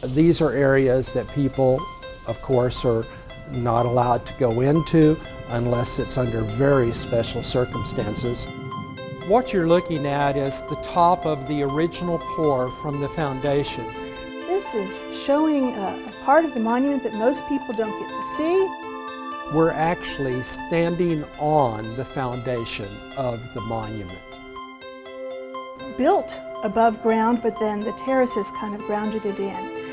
These are areas that people, of course, are not allowed to go into unless it's under very special circumstances. What you're looking at is the top of the original pour from the foundation. This is showing a part of the monument that most people don't get to see. We're actually standing on the foundation of the monument. Built above ground, but then the terraces kind of grounded it in.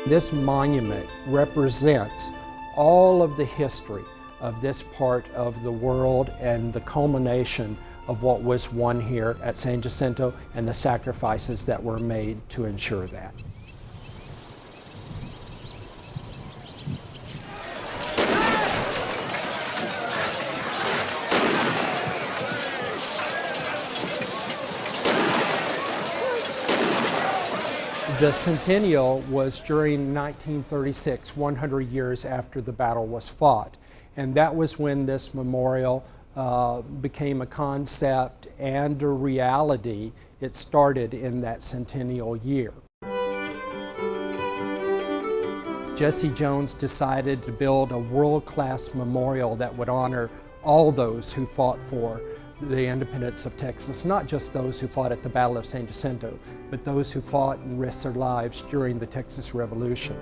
This monument represents all of the history of this part of the world and the culmination of what was won here at San Jacinto and the sacrifices that were made to ensure that. The centennial was during 1936, 100 years after the battle was fought. And that was when this memorial became a concept and a reality. It started in that centennial year. Jesse Jones decided to build a world-class memorial that would honor all those who fought for the independence of Texas, not just those who fought at the Battle of San Jacinto, but those who fought and risked their lives during the Texas Revolution.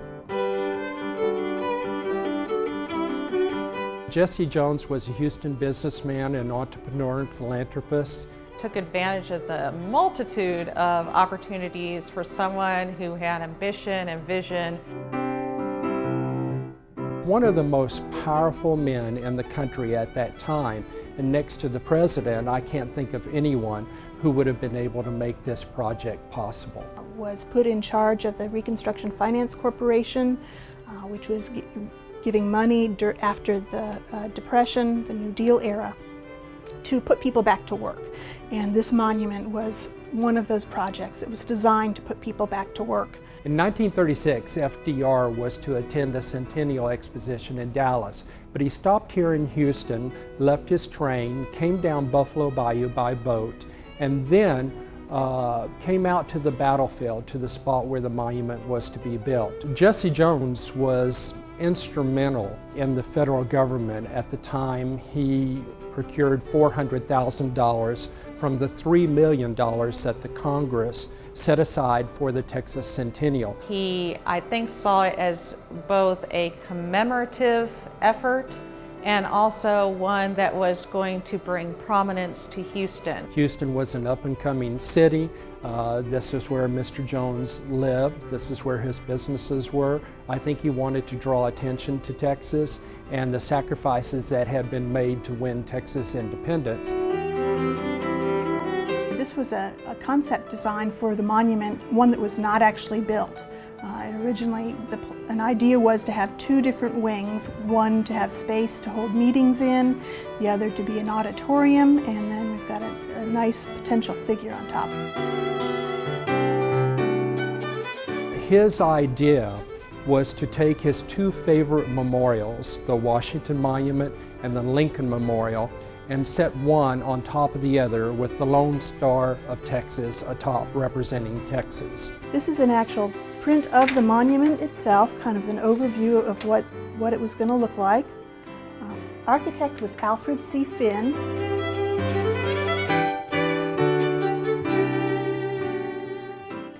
Jesse Jones was a Houston businessman and entrepreneur and philanthropist. Took advantage of the multitude of opportunities for someone who had ambition and vision. One of the most powerful men in the country at that time, and next to the president, I can't think of anyone who would have been able to make this project possible. Was put in charge of the Reconstruction Finance Corporation, which was giving money after the Depression, the New Deal era, to put people back to work. And this monument was one of those projects that was designed to put people back to work. In 1936, FDR was to attend the Centennial Exposition in Dallas, but he stopped here in Houston, left his train, came down Buffalo Bayou by boat, and then came out to the battlefield, to the spot where the monument was to be built. Jesse Jones was instrumental in the federal government at the time. He procured $400,000 from the $3 million that the Congress set aside for the Texas Centennial. He, I think, saw it as both a commemorative effort and also one that was going to bring prominence to Houston. Houston was an up-and-coming city. This is where Mr. Jones lived. This is where his businesses were. I think he wanted to draw attention to Texas and the sacrifices that had been made to win Texas independence. This was a concept design for the monument, one that was not actually built. Originally, an idea was to have two different wings, one to have space to hold meetings in, the other to be an auditorium, and then we've got a nice potential figure on top. His idea was to take his two favorite memorials, the Washington Monument and the Lincoln Memorial, and set one on top of the other with the Lone Star of Texas atop representing Texas. This is an actual print of the monument itself, kind of an overview of what it was going to look like. Architect was Alfred C. Finn.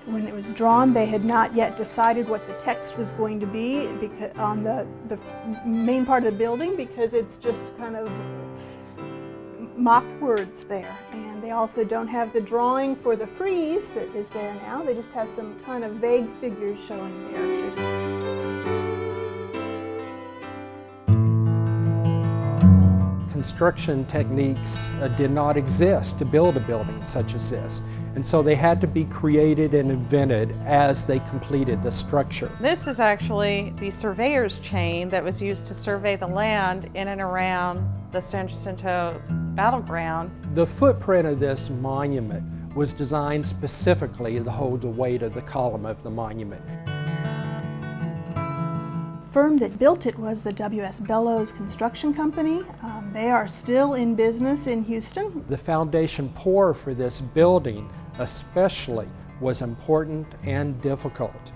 When it was drawn, they had not yet decided what the text was going to be on the main part of the building, because it's just kind of mock words there. And they also don't have the drawing for the frieze that is there now. They just have some kind of vague figures showing there too. Construction techniques did not exist to build a building such as this, and so they had to be created and invented as they completed the structure. This is actually the surveyor's chain that was used to survey the land in and around the San Jacinto battleground. The footprint of this monument was designed specifically to hold the weight of the column of the monument. The firm that built it was the W.S. Bellows Construction Company. They are still in business in Houston. The foundation pour for this building especially was important and difficult.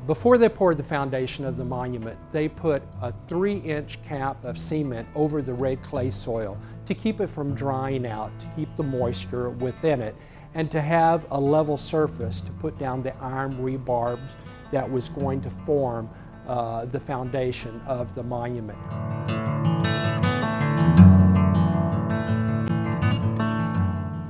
Before they poured the foundation of the monument, they put a 3-inch cap of cement over the red clay soil to keep it from drying out, to keep the moisture within it, and to have a level surface to put down the iron rebarbs that was going to form the foundation of the monument.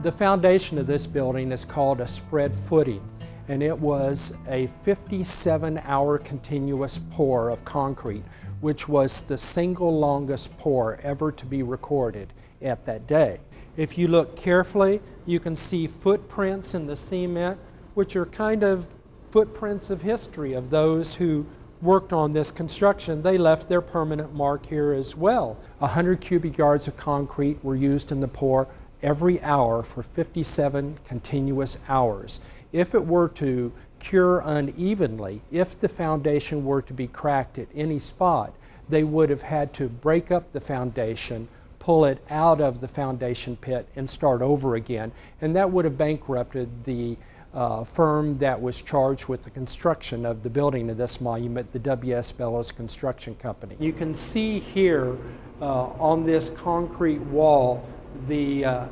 The foundation of this building is called a spread footing, and it was a 57-hour continuous pour of concrete, which was the single longest pour ever to be recorded at that day. If you look carefully, you can see footprints in the cement, which are kind of footprints of history of those who worked on this construction. They left their permanent mark here as well. 100 cubic yards of concrete were used in the pour every hour for 57 continuous hours. If it were to cure unevenly, if the foundation were to be cracked at any spot, they would have had to break up the foundation, pull it out of the foundation pit, and start over again. And that would have bankrupted the firm that was charged with the construction of the building of this monument, the W.S. Bellows Construction Company. You can see here on this concrete wall the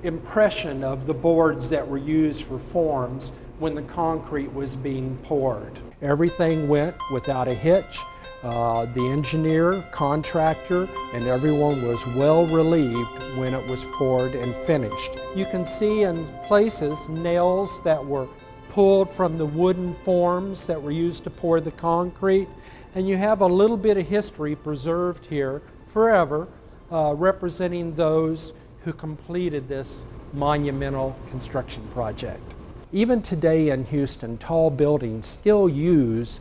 impression of the boards that were used for forms when the concrete was being poured. Everything went without a hitch. The engineer, contractor, and everyone was well relieved when it was poured and finished. You can see in places nails that were pulled from the wooden forms that were used to pour the concrete, and you have a little bit of history preserved here forever, representing those who completed this monumental construction project. Even today in Houston, tall buildings still use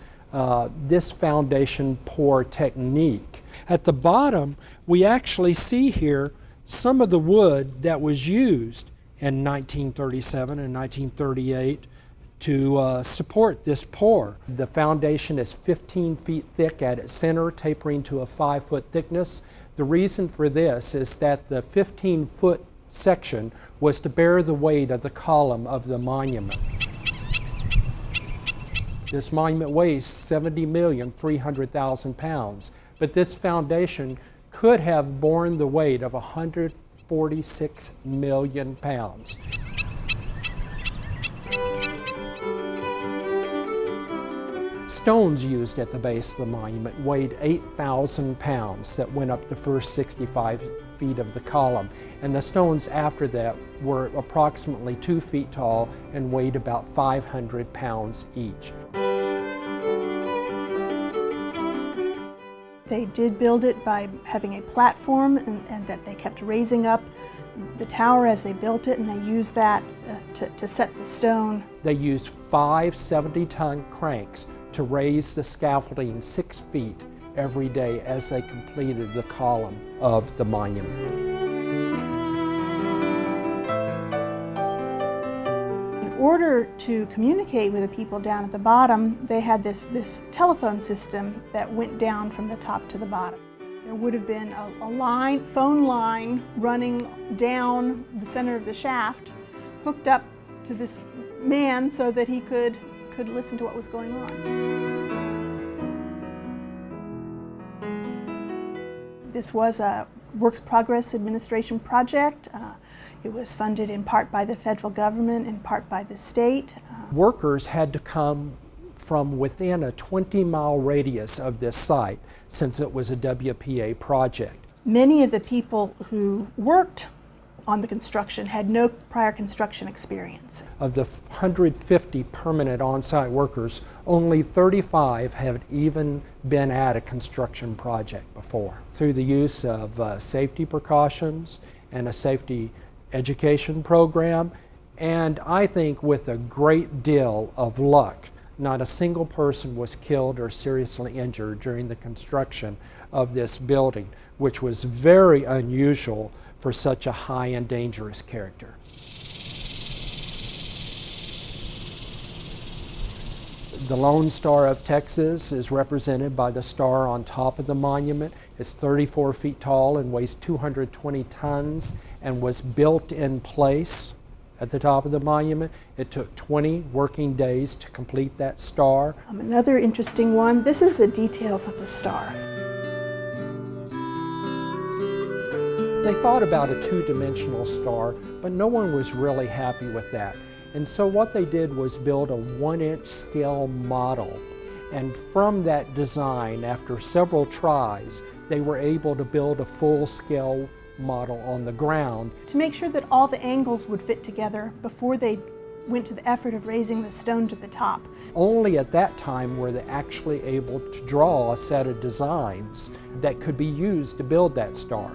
this foundation pour technique. At the bottom, we actually see here some of the wood that was used in 1937 and 1938 to support this pour. The foundation is 15 feet thick at its center, tapering to a 5-foot thickness. The reason for this is that the 15-foot section was to bear the weight of the column of the monument. This monument weighs 70,300,000 pounds, but this foundation could have borne the weight of 146 million pounds. Stones used at the base of the monument weighed 8,000 pounds that went up the first 65 feet of the column, and the stones after that were approximately 2 feet tall and weighed about 500 pounds each. They did build it by having a platform and that they kept raising up the tower as they built it, and they used that to set the stone. They used 5 70-ton cranks to raise the scaffolding 6 feet every day as they completed the column of the monument. In order to communicate with the people down at the bottom, they had this telephone system that went down from the top to the bottom. There would have been a phone line running down the center of the shaft, hooked up to this man so that he could listen to what was going on. This was a Works Progress Administration project. It was funded in part by the federal government, in part by the state. Workers had to come from within a 20-mile radius of this site since it was a WPA project. Many of the people who worked on the construction had no prior construction experience. Of the 150 permanent on-site workers, only 35 have even been at a construction project before. Through the use of safety precautions and a safety education program, and I think with a great deal of luck, not a single person was killed or seriously injured during the construction of this building, which was very unusual for such a high and dangerous character. The Lone Star of Texas is represented by the star on top of the monument. It's 34 feet tall and weighs 220 tons and was built in place at the top of the monument. It took 20 working days to complete that star. Another interesting one, this is the details of the star. They thought about a two-dimensional star, but no one was really happy with that. And so what they did was build a 1-inch scale model. And from that design, after several tries, they were able to build a full-scale model on the ground. To make sure that all the angles would fit together before they went to the effort of raising the stone to the top. Only at that time were they actually able to draw a set of designs that could be used to build that star.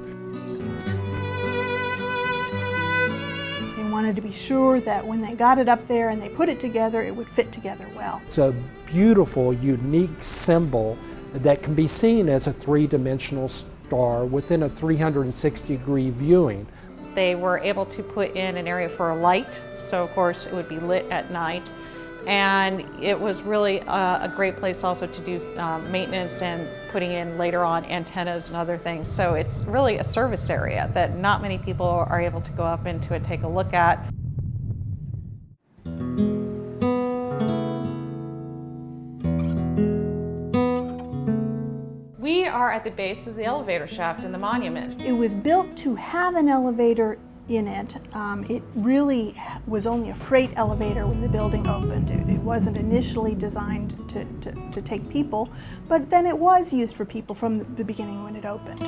They wanted to be sure that when they got it up there and they put it together, it would fit together well. It's a beautiful, unique symbol that can be seen as a three-dimensional star within a 360-degree viewing. They were able to put in an area for a light, so of course it would be lit at night. And it was really a great place also to do maintenance and putting in later on antennas and other things. So it's really a service area that not many people are able to go up into and take a look at. We are at the base of the elevator shaft in the monument. It was built to have an elevator in it. It really was only a freight elevator when the building opened. It wasn't initially designed to take people, but then it was used for people from the beginning when it opened.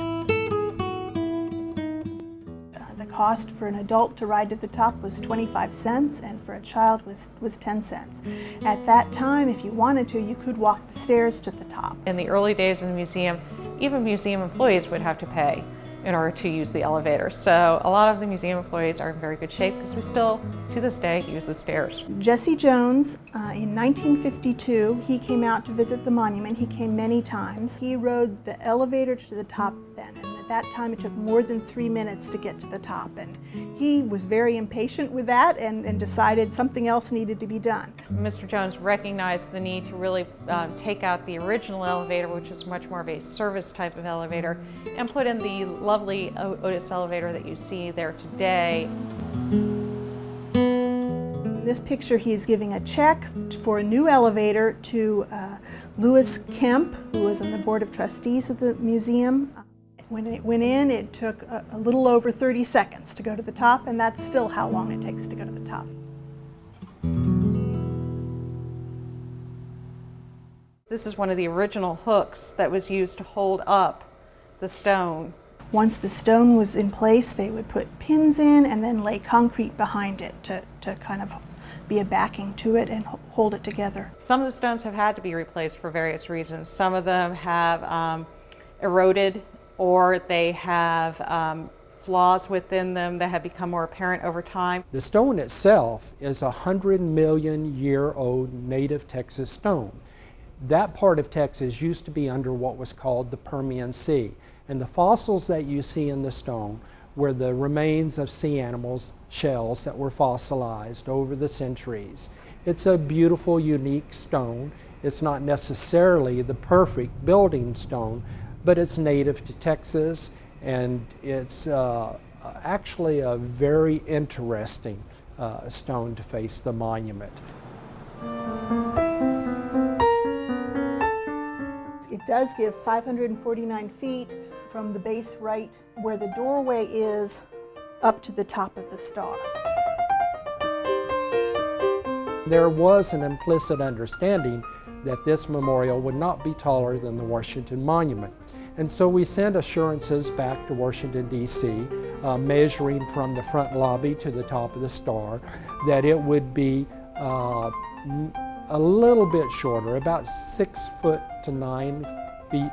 The cost for an adult to ride to the top was 25 cents, and for a child was 10 cents. At that time, if you wanted to, you could walk the stairs to the top. In the early days in the museum, even museum employees would have to pay in order to use the elevator. So a lot of the museum employees are in very good shape because we still, to this day, use the stairs. Jesse Jones, in 1952, he came out to visit the monument. He came many times. He rode the elevator to the top then, and at that time it took more than 3 minutes to get to the top. And he was very impatient with that and decided something else needed to be done. Mr. Jones recognized the need to really take out the original elevator, which is much more of a service type of elevator, and put in the lovely Otis elevator that you see there today. In this picture, he's giving a check for a new elevator to Louis Kemp, who was on the board of trustees of the museum. When it went in, it took a little over 30 seconds to go to the top, and that's still how long it takes to go to the top. This is one of the original hooks that was used to hold up the stone. Once the stone was in place, they would put pins in and then lay concrete behind it to kind of be a backing to it and hold it together. Some of the stones have had to be replaced for various reasons. Some of them have eroded, or they have flaws within them that have become more apparent over time. The stone itself is a 100-million-year-old native Texas stone. That part of Texas used to be under what was called the Permian Sea. And the fossils that you see in the stone were the remains of sea animals' shells that were fossilized over the centuries. It's a beautiful, unique stone. It's not necessarily the perfect building stone, but it's native to Texas, and it's actually a very interesting stone to face the monument. It does give 549 feet from the base right where the doorway is up to the top of the star. There was an implicit understanding that this memorial would not be taller than the Washington Monument. And so we sent assurances back to Washington, D.C., measuring from the front lobby to the top of the star, that it would be a little bit shorter, about 6 foot to 9 feet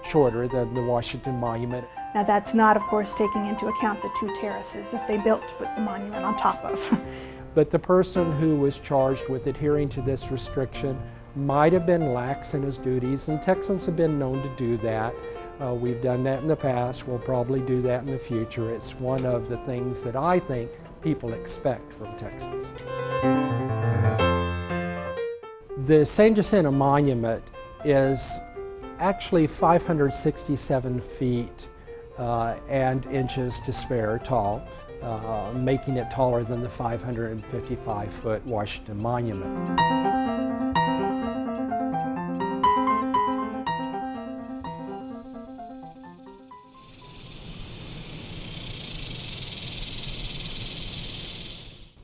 shorter than the Washington Monument. Now that's not, of course, taking into account the 2 terraces that they built to put the monument on top of. But the person who was charged with adhering to this restriction might have been lax in his duties, and Texans have been known to do that. We've done that in the past. We'll probably do that in the future. It's one of the things that I think people expect from Texans. The San Jacinto Monument is actually 567 feet and inches to spare tall. making it taller than the 555-foot Washington Monument.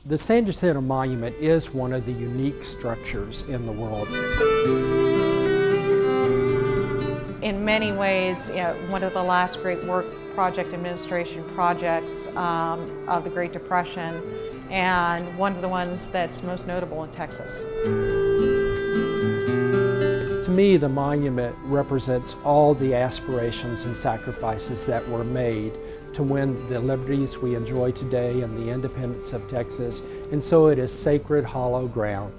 The San Jacinto Monument is one of the unique structures in the world. In many ways, one of the last great work project administration projects of the Great Depression, and one of the ones that's most notable in Texas. To me, the monument represents all the aspirations and sacrifices that were made to win the liberties we enjoy today and the independence of Texas, and so it is sacred, hollow ground.